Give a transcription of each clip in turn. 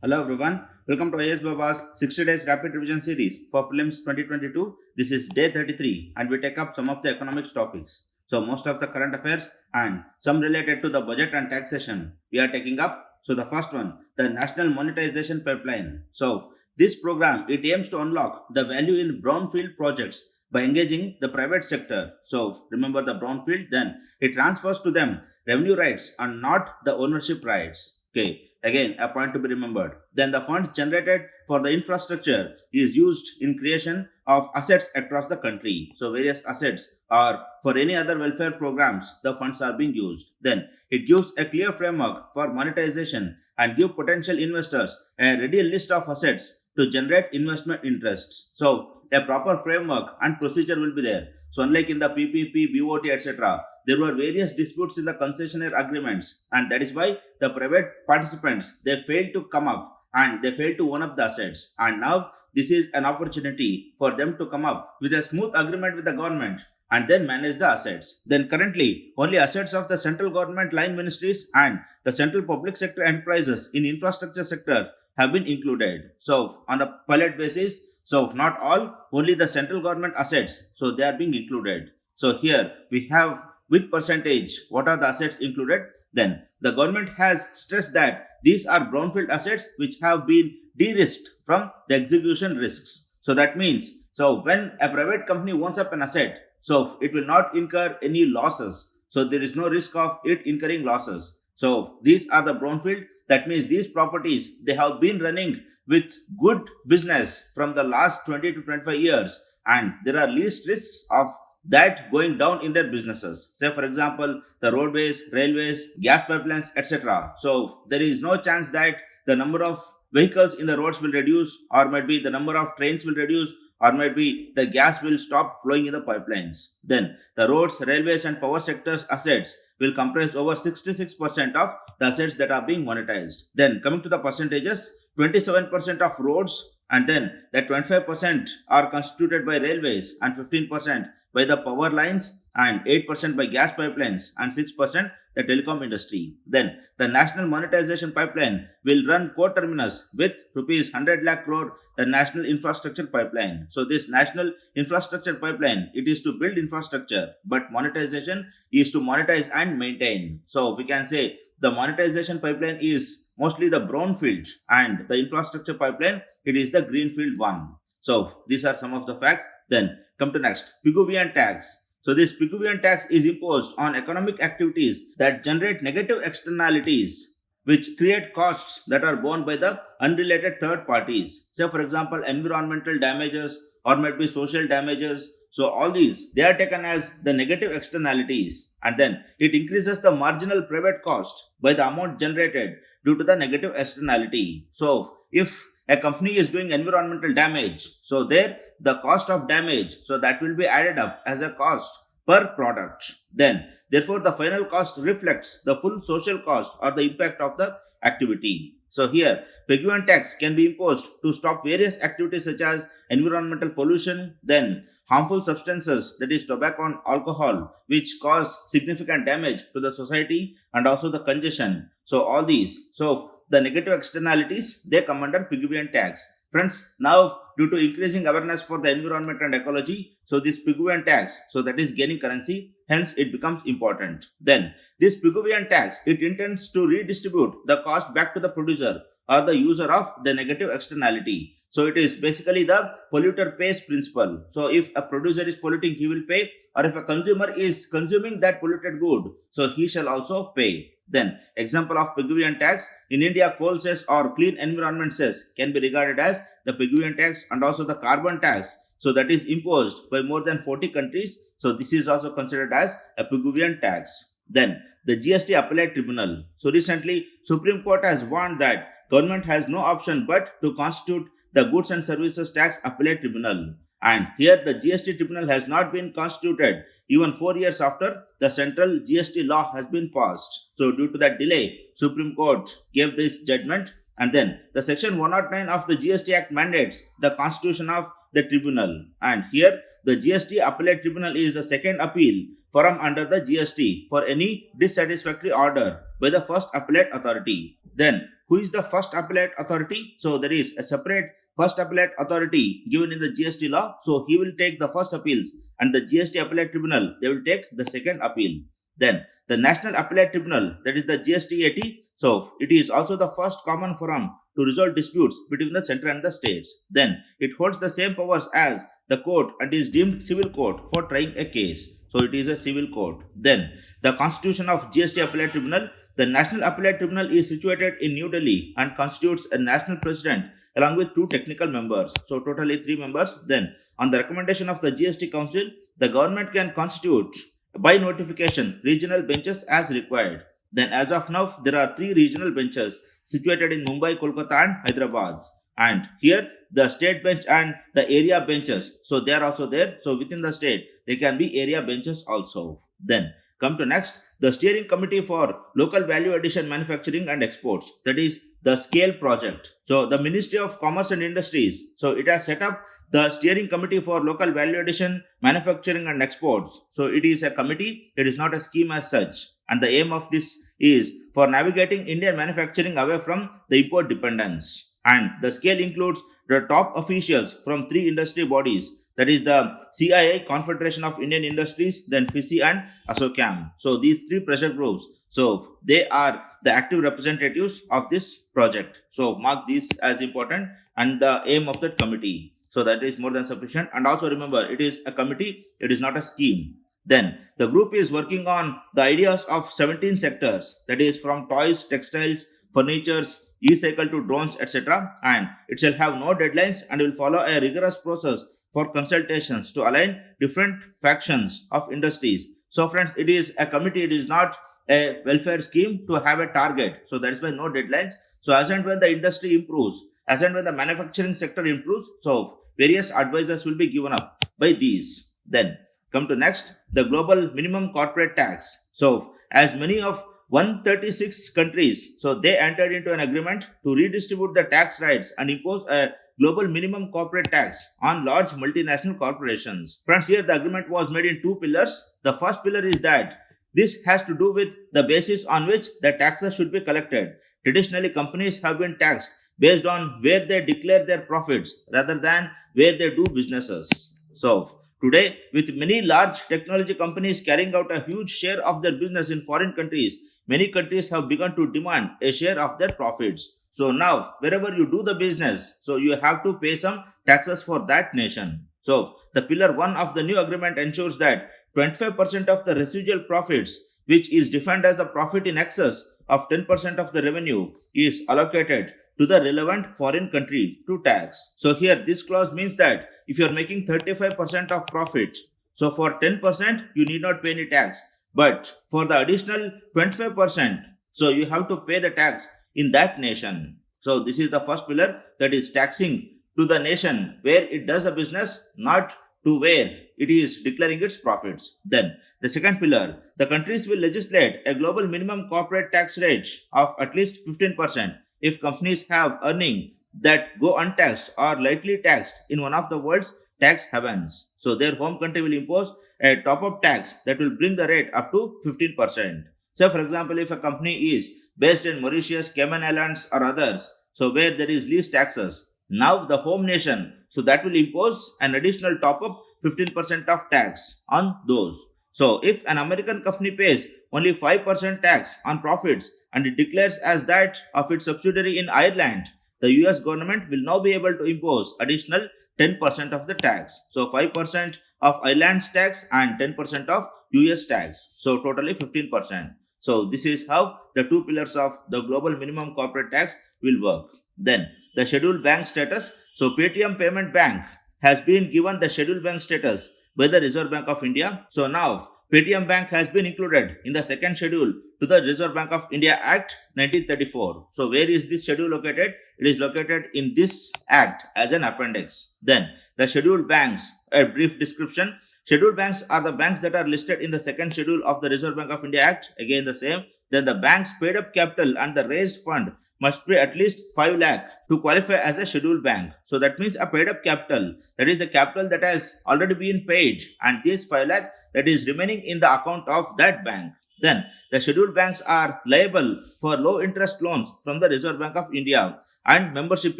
Hello everyone, welcome to IS Baba's 60 Days Rapid Revision Series for Prelims 2022. This is day 33 and we take up some of the economics topics. So most of the current affairs and some related to the budget and taxation we are taking up. So the first one, the National Monetization Pipeline. So this program, it aims to unlock the value in brownfield projects by engaging the private sector. So remember the brownfield, then it transfers to them revenue rights and not the ownership rights. Okay. Again, a point to be remembered. Then the funds generated for the infrastructure is used in creation of assets across the country. So various assets or for any other welfare programs, the funds are being used. Then it gives a clear framework for monetization and give potential investors a ready list of assets to generate investment interests. So a proper framework and procedure will be there. So unlike in the PPP, BOT, etc., there were various disputes in the concessionaire agreements, and that is why the private participants they failed to come up and they failed to own up the assets. And now this is an opportunity for them to come up with a smooth agreement with the government and then manage the assets. Then currently only assets of the central government line ministries and the central public sector enterprises in infrastructure sector have been included. So on a pilot basis, so not all, only the central government assets, so they are being included. So here we have with percentage what are the assets included. Then the government has stressed that these are brownfield assets which have been de-risked from the execution risks. So that means so when a private company owns up an asset, so it will not incur any losses. So there is no risk of it incurring losses. So these are the brownfield. That means these properties they have been running with good business from the last 20 to 25 years, and there are least risks of that going down in their businesses. Say for example, the roadways, railways, gas pipelines, etc. So there is no chance that the number of vehicles in the roads will reduce, or might be the number of trains will reduce, or might be the gas will stop flowing in the pipelines. Then the roads, railways and power sectors assets will comprise over 66% of the assets that are being monetized. Then coming to the percentages, 27% of roads, and then that 25% are constituted by railways, and 15% by the power lines, and 8% by gas pipelines, and 6% the telecom industry. Then the national monetization pipeline will run co-terminus with rupees 100 lakh crore, the national infrastructure pipeline. So this national infrastructure pipeline, it is to build infrastructure, but monetization is to monetize and maintain. So we can say the monetization pipeline is mostly the brownfield, and the infrastructure pipeline, it is the greenfield one. So these are some of the facts. Then come to next, Pigavian Tax. So this Pigavian Tax is imposed on economic activities that generate negative externalities which create costs that are borne by the unrelated third parties. Say for example, environmental damages or might be social damages. So all these they are taken as the negative externalities, and then it increases the marginal private cost by the amount generated due to the negative externality. So if a company is doing environmental damage, so there the cost of damage, so that will be added up as a cost per product. Then therefore the final cost reflects the full social cost or the impact of the activity. So here Pigavian tax can be imposed to stop various activities such as environmental pollution, then harmful substances, that is tobacco and alcohol, which cause significant damage to the society, and also the congestion. So all these, so the negative externalities, they come under Pigavian tax. Friends, now due to increasing awareness for the environment and ecology, so this Pigavian tax, so that is gaining currency, hence it becomes important. Then this Pigavian tax, it intends to redistribute the cost back to the producer or the user of the negative externality. So it is basically the polluter pays principle. So if a producer is polluting, he will pay, or if a consumer is consuming that polluted good, so he shall also pay. Then example of Pigavian tax, in India coal cess or clean environment cess can be regarded as the Pigavian tax, and also the carbon tax, so that is imposed by more than 40 countries. So this is also considered as a Pigavian tax. Then the GST Appellate Tribunal. So recently Supreme Court has warned that government has no option but to constitute the Goods and Services Tax Appellate Tribunal. And here the GST Tribunal has not been constituted even 4 years after the central GST law has been passed. So due to that delay, Supreme Court gave this judgment, and then the section 109 of the GST Act mandates the constitution of the tribunal. And here the GST Appellate Tribunal is the second appeal forum under the GST for any dissatisfactory order by the first appellate authority. Then who is the first appellate authority? So there is a separate first appellate authority given in the GST law. So he will take the first appeals, and the GST Appellate Tribunal, they will take the second appeal. Then the National Appellate Tribunal, that is the GST-AT, so it is also the first common forum to resolve disputes between the center and the states. Then it holds the same powers as the court and is deemed civil court for trying a case. So it is a civil court. Then the constitution of GST Appellate Tribunal, the National Appellate Tribunal is situated in New Delhi and constitutes a national president along with 2 technical members. So totally 3 members. Then on the recommendation of the GST Council, the government can constitute by notification regional benches as required. Then as of now, there are 3 regional benches situated in Mumbai, Kolkata and Hyderabad. And here the state bench and the area benches, so they are also there. So within the state, they can be area benches also. Then come to next, the steering committee for local value addition manufacturing and exports, that is the SCALE project. So the Ministry of Commerce and Industries, so it has set up the steering committee for local value addition manufacturing and exports. So it is a committee, it is not a scheme as such. And the aim of this is for navigating Indian manufacturing away from the import dependence. And the SCALE includes the top officials from 3 industry bodies, that is the CIA, Confederation of Indian Industries, then FICI and ASSOCHAM. So these 3 pressure groups, so they are the active representatives of this project. So mark these as important and the aim of that committee. So that is more than sufficient. And also remember, it is a committee, it is not a scheme. Then the group is working on the ideas of 17 sectors, that is from toys, textiles, furnitures, e-cycle to drones, etc. And it shall have no deadlines and will follow a rigorous process for consultations to align different factions of industries. So friends, it is a committee, it is not a welfare scheme to have a target. So that is why no deadlines. So as and when the industry improves, as and when the manufacturing sector improves, so various advisors will be given up by these. Then come to next, the global minimum corporate tax. So as many of 136 countries, so they entered into an agreement to redistribute the tax rights and impose a global minimum corporate tax on large multinational corporations. Friends, here the agreement was made in 2 pillars. The first pillar is that this has to do with the basis on which the taxes should be collected. Traditionally, companies have been taxed based on where they declare their profits rather than where they do businesses. So today, with many large technology companies carrying out a huge share of their business in foreign countries, many countries have begun to demand a share of their profits. So now, wherever you do the business, so you have to pay some taxes for that nation. So the pillar 1 of the new agreement ensures that 25% of the residual profits, which is defined as the profit in excess of 10% of the revenue, is allocated to the relevant foreign country to tax. So here this clause means that if you are making 35% of profit, so for 10% you need not pay any tax, but for the additional 25%, so you have to pay the tax in that nation. So this is the first pillar, that is taxing to the nation where it does a business, not to where it is declaring its profits. Then the second pillar, the countries will legislate a global minimum corporate tax rate of at least 15% if companies have earning that go untaxed or lightly taxed in one of the world's tax havens. So their home country will impose a top-up tax that will bring the rate up to 15%. So for example, if a company is based in Mauritius, Cayman Islands or others, so where there is least taxes, now the home nation, so that will impose an additional top-up 15% of tax on those. So if an American company pays only 5% tax on profits and it declares as that of its subsidiary in Ireland, the US government will now be able to impose additional 10% of the tax. So 5% of Ireland's tax and 10% of US tax. So totally 15%. So this is how the 2 pillars of the global minimum corporate tax will work. Then the scheduled bank status. So Paytm Payment Bank has been given the scheduled bank status by the Reserve Bank of India. So now Paytm Bank has been included in the second schedule to the Reserve Bank of India Act 1934. So where is this schedule located? It is located in this act as an appendix. Then the scheduled banks, a brief description. Scheduled banks are the banks that are listed in the second schedule of the Reserve Bank of India Act. Again the same. Then the bank's paid up capital and the raised fund must pay at least 5 lakh to qualify as a scheduled bank. So that means a paid up capital, that is the capital that has already been paid, and this 5 lakh that is remaining in the account of that bank. Then the scheduled banks are liable for low interest loans from the Reserve Bank of India and membership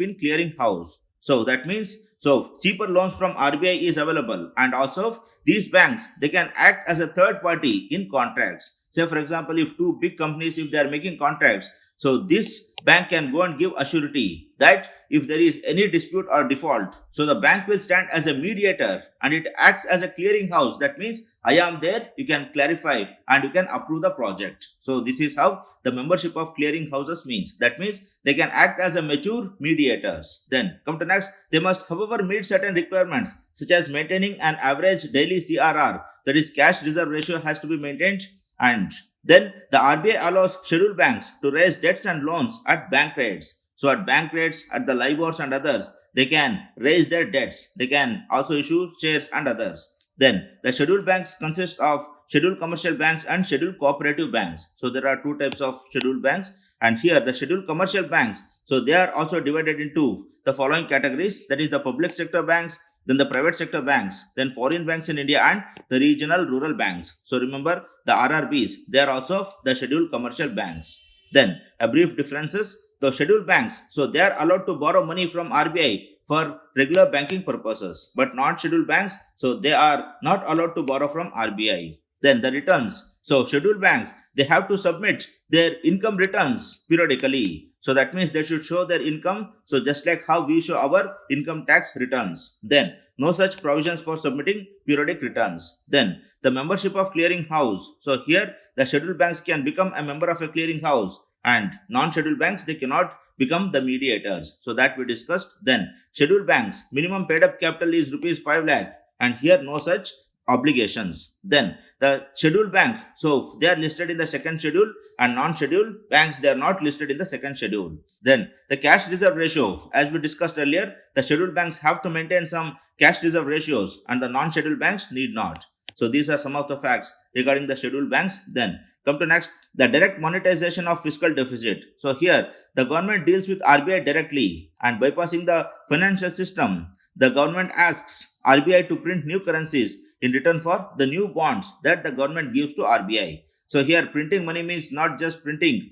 in clearing house. So that means cheaper loans from RBI is available, and also these banks, they can act as a third party in contracts. Say for example, if two big companies, if they are making contracts, so this bank can go and give a surety that if there is any dispute or default, so the bank will stand as a mediator and it acts as a clearing house. That means I am there, you can clarify and you can approve the project. So this is how the membership of clearing houses means. That means they can act as a mature mediators. Then come to next, they must however meet certain requirements such as maintaining an average daily CRR, that is cash reserve ratio has to be maintained, and then the RBI allows scheduled banks to raise debts and loans at bank rates. So at bank rates, at the LIBORs and others, they can raise their debts. They can also issue shares and others. Then the scheduled banks consist of scheduled commercial banks and scheduled cooperative banks. So there are two types of scheduled banks, and here the scheduled commercial banks, so they are also divided into the following categories, that is the public sector banks, then the private sector banks, then foreign banks in India, and the regional rural banks. So remember the RRBs, they are also the scheduled commercial banks. Then a brief differences, the scheduled banks, so they are allowed to borrow money from RBI for regular banking purposes, but non-scheduled banks, so they are not allowed to borrow from RBI. Then the returns, so scheduled banks, they have to submit their income returns periodically. So that means they should show their income, so just like how we show our income tax returns. Then no such provisions for submitting periodic returns. Then the membership of clearing house, so here the scheduled banks can become a member of a clearing house, and non-scheduled banks, they cannot become the mediators. So that we discussed. Then scheduled banks, minimum paid up capital is rupees 5 lakh, and here no such obligations. Then the scheduled bank, so they are listed in the second schedule, and non-scheduled banks, they are not listed in the second schedule. Then the cash reserve ratio, as we discussed earlier, the scheduled banks have to maintain some cash reserve ratios and the non-scheduled banks need not. So these are some of the facts regarding the scheduled banks. Then come to next, the direct monetization of fiscal deficit. So here the government deals with RBI directly, and bypassing the financial system, the government asks RBI to print new currencies in return for the new bonds that the government gives to RBI. So here printing money means not just printing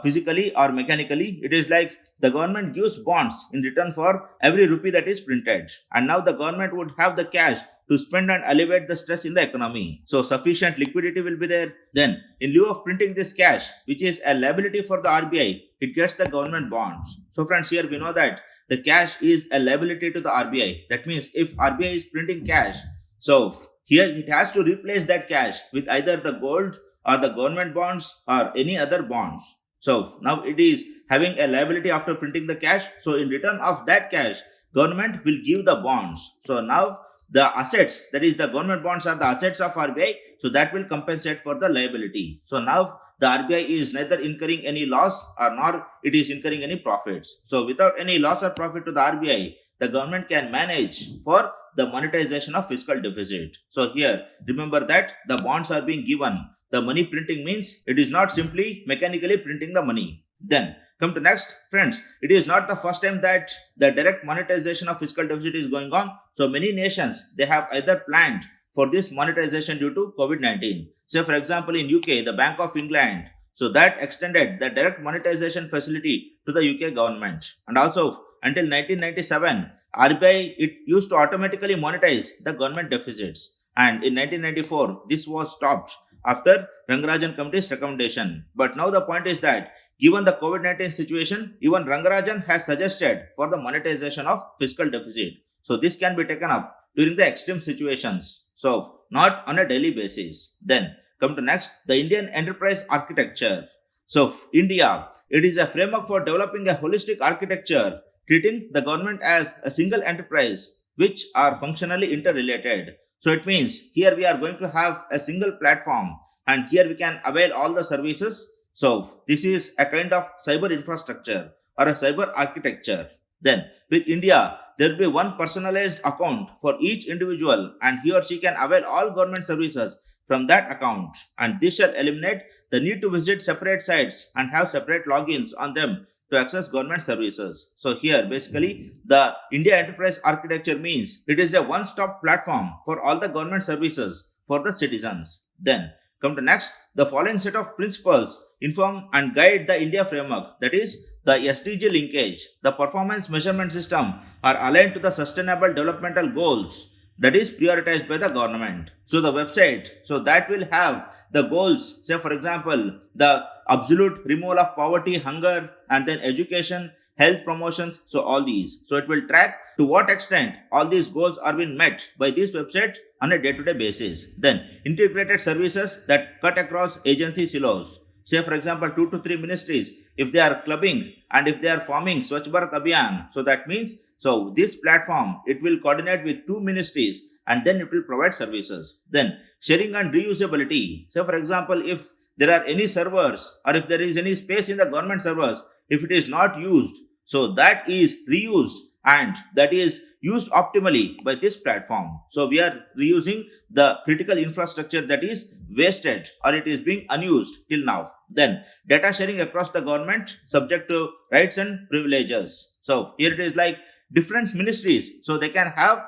physically or mechanically. It is like the government gives bonds in return for every rupee that is printed. And now the government would have the cash to spend and alleviate the stress in the economy. So sufficient liquidity will be there. Then in lieu of printing this cash, which is a liability for the RBI, it gets the government bonds. So friends, here we know that the cash is a liability to the RBI. That means if RBI is printing cash, so here it has to replace that cash with either the gold or the government bonds or any other bonds. So now it is having a liability after printing the cash. So in return of that cash, government will give the bonds. So now the assets, that is the government bonds, are the assets of RBI. So that will compensate for the liability. So now the RBI is neither incurring any loss or nor it is incurring any profits. So without any loss or profit to the RBI, the government can manage for the monetization of fiscal deficit. So here remember that the bonds are being given. The money printing means it is not simply mechanically printing the money. Then come to next, friends, it is not the first time that the direct monetization of fiscal deficit is going on. So many nations, they have either planned for this monetization due to COVID-19. Say for example in UK, the Bank of England, so that extended the direct monetization facility to the UK government. And also until 1997, RBI, it used to automatically monetize the government deficits. And in 1994, this was stopped after Rangarajan Committee's recommendation. But now the point is that given the COVID-19 situation, even Rangarajan has suggested for the monetization of fiscal deficit. So this can be taken up during the extreme situations. So not on a daily basis. Then come to next, the Indian enterprise architecture. So IndEA, it is a framework for developing a holistic architecture, treating the government as a single enterprise, which are functionally interrelated. So it means here we are going to have a single platform, and here we can avail all the services. So this is a kind of cyber infrastructure or a cyber architecture. Then with India, there will be one personalized account for each individual, and he or she can avail all government services from that account. And this shall eliminate the need to visit separate sites and have separate logins on them to access government services. So here basically the India enterprise architecture means it is a one-stop platform for all the government services for the citizens. Then come to next, the following set of principles inform and guide the India framework, that is the SDG linkage. The performance measurement system are aligned to the sustainable developmental goals that is prioritized by the government. So the website, so that will have the goals, say for example, the absolute removal of poverty, hunger, and then education, health promotions, so all these. So it will track to what extent all these goals are being met by this website on a day-to-day basis. Then integrated services that cut across agency silos. Say for example 2 to 3 ministries, if they are clubbing and if they are forming Swachh Bharat Abhiyan, so that means so this platform, it will coordinate with 2 ministries and then it will provide services. Then sharing and reusability. So for example, if there are any servers or if there is any space in the government servers, if it is not used, so that is reused and that is used optimally by this platform. So we are reusing the critical infrastructure that is wasted or it is being unused till now. Then data sharing across the government subject to rights and privileges. So here it is like different ministries, so they can have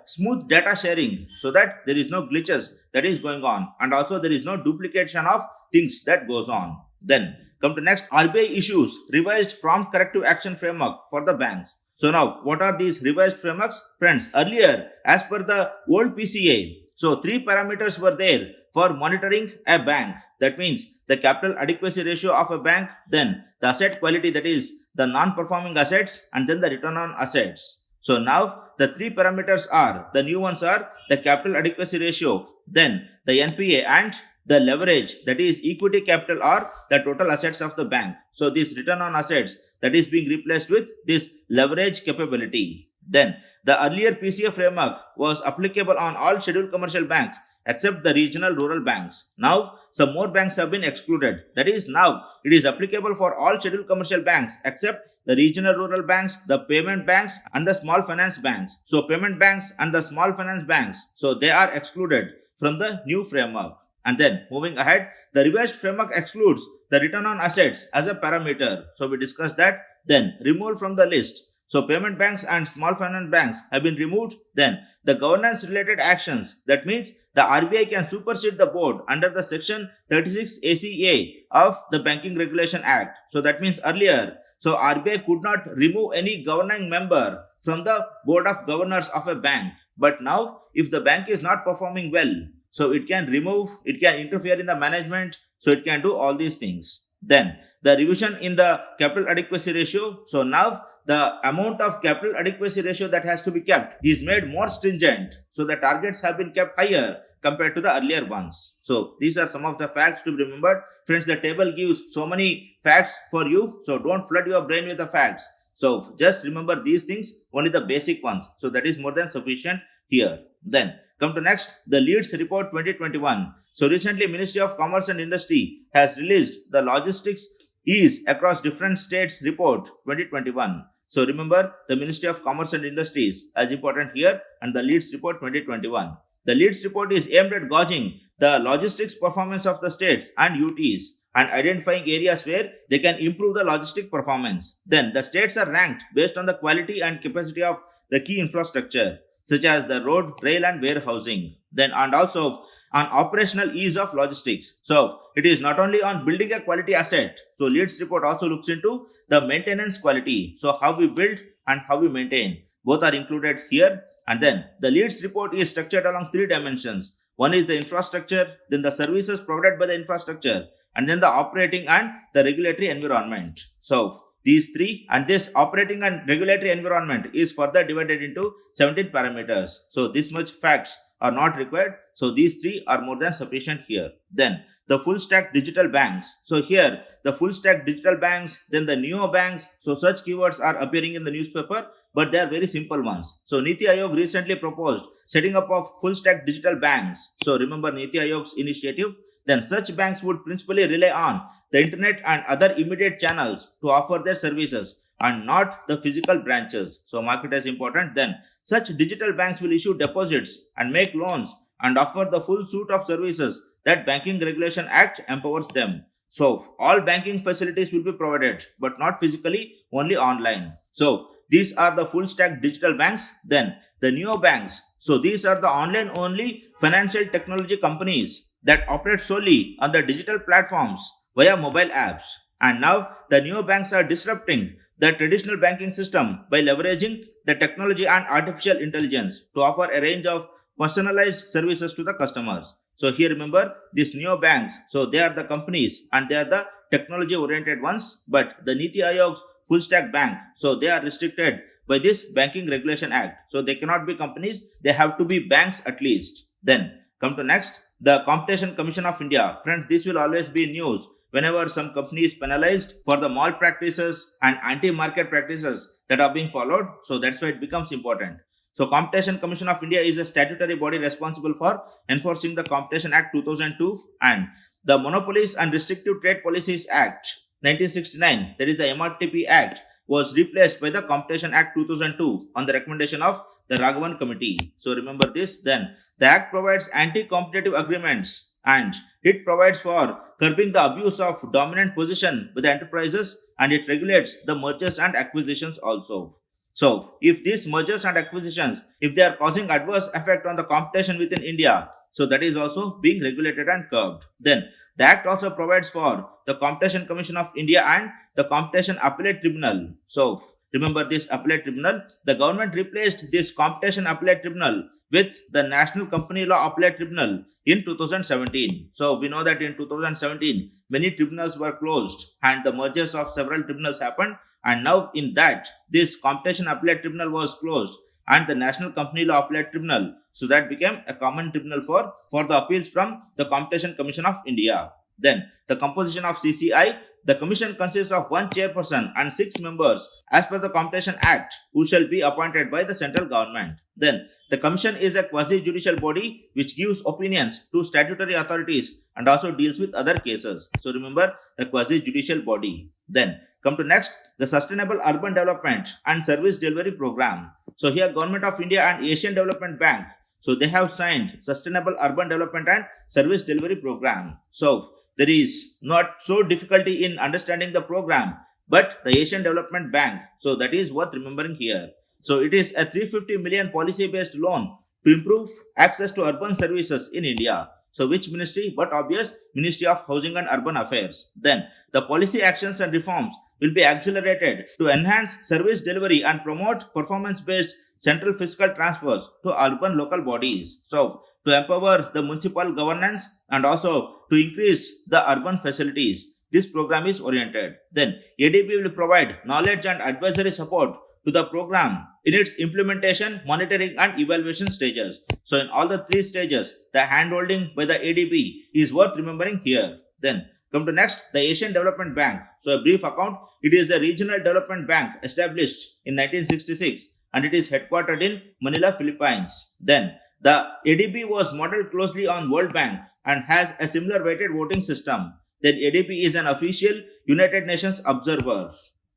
smooth data sharing so that there is no glitches that is going on and also there is no duplication of things that goes on. Then come to next, RBI issues revised prompt corrective action framework for the banks. So now what are these revised frameworks? Friends, earlier as per the old PCA, so 3 parameters were there for monitoring a bank. That means the capital adequacy ratio of a bank, then the asset quality, that is the non-performing assets, and then the return on assets. So now the 3 parameters are, the new ones are the capital adequacy ratio, then the NPA and the leverage, that is equity capital or the total assets of the bank. So this return on assets, that is being replaced with this leverage capability. Then the earlier PCA framework was applicable on all scheduled commercial banks except the regional rural banks. Now some more banks have been excluded. That is now it is applicable for all scheduled commercial banks except the regional rural banks, the payment banks and the small finance banks. So payment banks and the small finance banks, so they are excluded from the new framework. And then moving ahead, the revised framework excludes the return on assets as a parameter. So we discussed that. Then removal from the list. So payment banks and small finance banks have been removed. Then the governance related actions. That means the RBI can supersede the board under the section 36 ACA of the Banking Regulation Act. So that means earlier, so RBI could not remove any governing member from the board of governors of a bank. But now if the bank is not performing well, so it can remove, it can interfere in the management, so it can do all these things. Then the revision in the capital adequacy ratio. So now the amount of capital adequacy ratio that has to be kept is made more stringent. So the targets have been kept higher compared to the earlier ones. So these are some of the facts to be remembered. Friends, the table gives so many facts for you. So don't flood your brain with the facts. So just remember these things, only the basic ones. So that is more than sufficient here. Then come to next, the Leeds Report 2021. So recently Ministry of Commerce and Industry has released the Logistics Ease Across Different States Report 2021. So remember the Ministry of Commerce and Industry is as important here and the Leeds Report 2021. The Leeds Report is aimed at gauging the logistics performance of the states and UTs and identifying areas where they can improve the logistic performance. Then the states are ranked based on the quality and capacity of the key infrastructure, such as the road, rail and warehousing. Then and also on operational ease of logistics. So it is not only on building a quality asset. So Leeds report also looks into the maintenance quality. So how we build and how we maintain. Both are included here. And then the Leeds report is structured along 3 dimensions. One is the infrastructure, then the services provided by the infrastructure, and then the operating and the regulatory environment. So these 3 and this operating and regulatory environment is further divided into 17 parameters. So this much facts are not required. So these 3 are more than sufficient here. Then the full stack digital banks. So here the full stack digital banks, then the neo banks. So such keywords are appearing in the newspaper, but they are very simple ones. So Niti Aayog recently proposed setting up of full stack digital banks. So remember Niti Aayog's initiative. Then such banks would principally rely on the internet and other immediate channels to offer their services and not the physical branches. So market is important. Then such digital banks will issue deposits and make loans and offer the full suite of services that Banking Regulation Act empowers them. So all banking facilities will be provided, but not physically, only online. So these are the full stack digital banks. Then the neobanks. So these are the online only financial technology companies that operate solely on the digital platforms via mobile apps. And now the neobanks are disrupting the traditional banking system by leveraging the technology and artificial intelligence to offer a range of personalized services to the customers. So here remember these neobanks. So they are the companies and they are the technology oriented ones, but the Niti Aayog's full stack bank, so they are restricted by this Banking Regulation Act. So they cannot be companies, they have to be banks at least. Then come to next, the Competition Commission of India. Friends, this will always be news whenever some company is penalized for the malpractices and anti-market practices that are being followed. So that's why it becomes important. So Competition Commission of India is a statutory body responsible for enforcing the Competition Act 2002 and the Monopolies and Restrictive Trade Policies Act 1969, that is the MRTP Act, was replaced by the Competition Act 2002 on the recommendation of the Raghavan Committee. So remember this. Then the Act provides anti-competitive agreements and it provides for curbing the abuse of dominant position with the enterprises and it regulates the mergers and acquisitions also. So if these mergers and acquisitions, if they are causing adverse effect on the competition within India, so that is also being regulated and curbed. Then the Act also provides for the Competition Commission of India and the Competition Appellate Tribunal. So remember this Appellate Tribunal, the government replaced this Competition Appellate Tribunal with the National Company Law Appellate Tribunal in 2017. So we know that in 2017, many tribunals were closed and the mergers of several tribunals happened. And now in that, this Competition Appellate Tribunal was closed and the National Company Law Appellate Tribunal. So that became a common tribunal for the appeals from the Competition Commission of India. Then the composition of CCI, the commission consists of one chairperson and 6 members as per the Competition Act who shall be appointed by the central government. Then the commission is a quasi-judicial body which gives opinions to statutory authorities and also deals with other cases. So remember the quasi-judicial body. Then come to next, the Sustainable Urban Development and Service Delivery Program. So here Government of India and Asian Development Bank, so they have signed Sustainable Urban Development and Service Delivery Program. So there is not so difficulty in understanding the program, but the Asian Development Bank, so that is worth remembering here. So it is a 350 million policy-based loan to improve access to urban services in India. So which ministry? But obvious, Ministry of Housing and Urban Affairs. Then the policy actions and reforms will be accelerated to enhance service delivery and promote performance-based central fiscal transfers to urban local bodies. So to empower the municipal governance and also to increase the urban facilities, this program is oriented. Then ADB will provide knowledge and advisory support to the program in its implementation, monitoring and evaluation stages. So in all the 3 stages, the handholding by the ADB is worth remembering here. Then come to next, the Asian Development Bank. So a brief account, it is a regional development bank established in 1966 and it is headquartered in Manila, Philippines. Then the ADB was modeled closely on World Bank and has a similar weighted voting system. Then ADB is an official United Nations observer.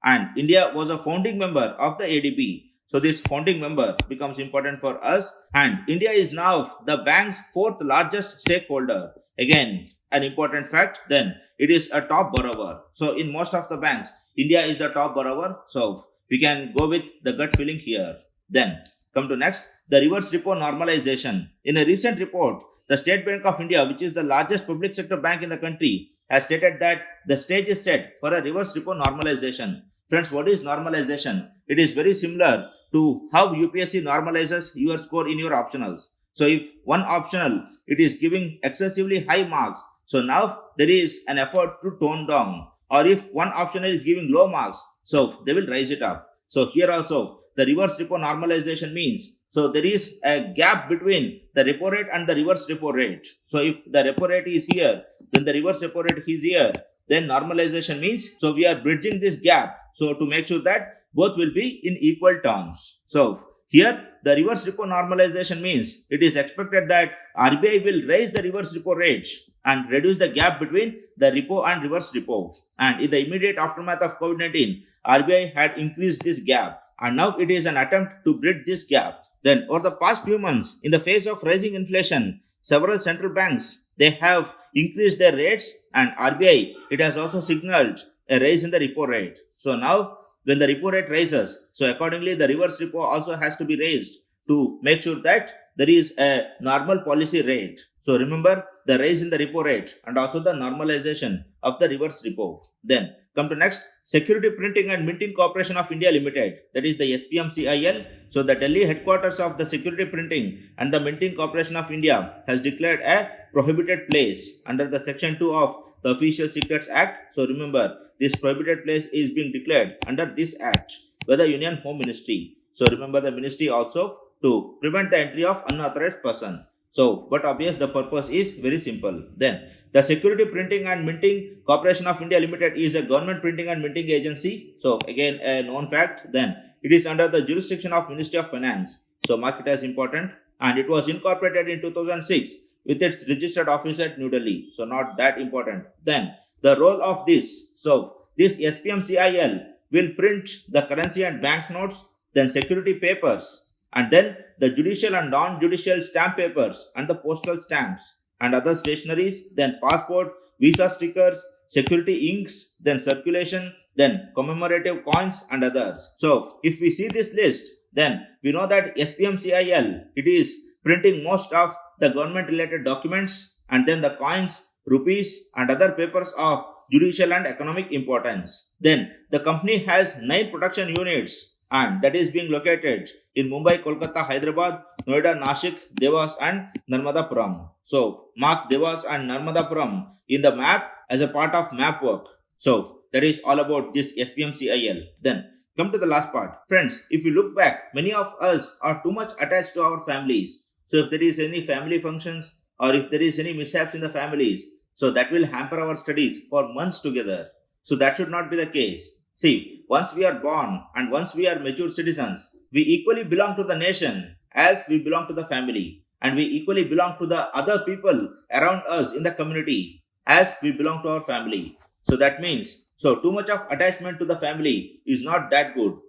And India was a founding member of the ADB. So this founding member becomes important for us. And India is now the bank's 4th largest stakeholder. Again, an important fact. Then it is a top borrower. So in most of the banks, India is the top borrower. So we can go with the gut feeling here. Then come to next, the reverse repo normalization. In a recent report, the State Bank of India, which is the largest public sector bank in the country, has stated that the stage is set for a reverse repo normalization. Friends, what is normalization? It is very similar to how UPSC normalizes your score in your optionals. So if one optional, it is giving excessively high marks, so now there is an effort to tone down. Or if one optional is giving low marks, so they will raise it up. So here also, the reverse repo normalization means, so there is a gap between the repo rate and the reverse repo rate. So if the repo rate is here, then the reverse repo rate is here, then normalization means, so we are bridging this gap. So to make sure that both will be in equal terms. So here the reverse repo normalization means it is expected that RBI will raise the reverse repo rate and reduce the gap between the repo and reverse repo. And in the immediate aftermath of COVID-19, RBI had increased this gap. And now it is an attempt to bridge this gap. Then over the past few months, in the face of rising inflation, several central banks, they have increased their rates and RBI, it has also signaled a rise in the repo rate. So now when the repo rate rises, so accordingly the reverse repo also has to be raised to make sure that there is a normal policy rate. So remember the rise in the repo rate and also the normalization of the reverse repo. Then come to next, Security Printing and Minting Corporation of India Limited, that is the SPMCIL. So the Delhi headquarters of the Security Printing and the Minting Corporation of India has declared a prohibited place under the section 2 of the Official Secrets Act. So remember, this prohibited place is being declared under this act by the Union Home Ministry. So remember the ministry also to prevent the entry of unauthorized person. So, but obvious the purpose is very simple. Then, the Security Printing and Minting Corporation of India Limited is a government printing and minting agency. So, again, a known fact. Then, it is under the jurisdiction of Ministry of Finance. So, mark it as important. And it was incorporated in 2006 with its registered office at New Delhi. So, not that important. Then, the role of this. So, this SPMCIL will print the currency and banknotes, then security papers, and then the judicial and non-judicial stamp papers and the postal stamps and other stationeries, then passport, visa stickers, security inks, then circulation, then commemorative coins and others. So if we see this list, then we know that SPMCIL, it is printing most of the government related documents and then the coins, rupees and other papers of judicial and economic importance. Then the company has 9 production units and that is being located in Mumbai, Kolkata, Hyderabad, Noida, Nashik, Devas and Narmadapuram. So mark Devas and Narmadapuram in the map as a part of map work. So that is all about this SPMCIL. Then come to the last part. Friends, if you look back, many of us are too much attached to our families. So if there is any family functions or if there is any mishaps in the families, so that will hamper our studies for months together. So that should not be the case. See, once we are born and once we are mature citizens, we equally belong to the nation as we belong to the family. And we equally belong to the other people around us in the community as we belong to our family. So that means, so too much of attachment to the family is not that good.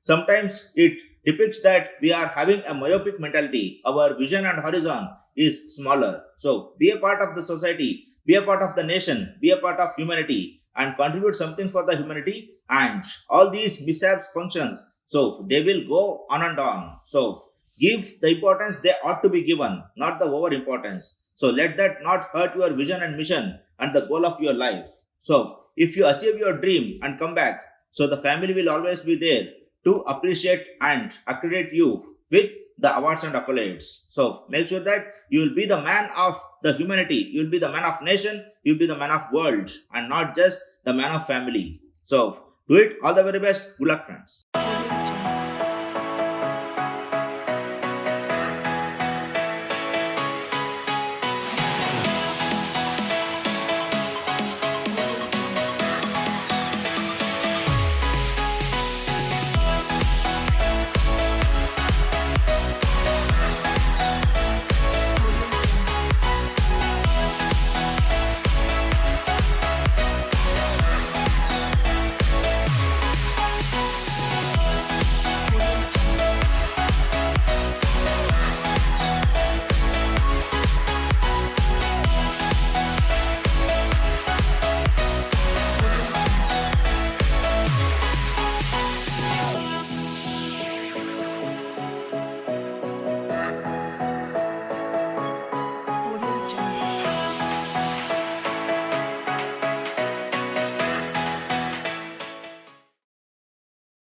Sometimes it depicts that we are having a myopic mentality. Our vision and horizon is smaller. So be a part of the society, be a part of the nation, be a part of humanity and contribute something for the humanity, and all these mishaps functions, so they will go on and on. So give the importance they ought to be given, not the over importance. So let that not hurt your vision and mission and the goal of your life. So if you achieve your dream and come back, so the family will always be there to appreciate and accredit you with the awards and accolades. So make sure that you will be the man of the humanity, you will be the man of nation, you will be the man of world and not just the man of family. So do it. All the very best. Good luck, friends.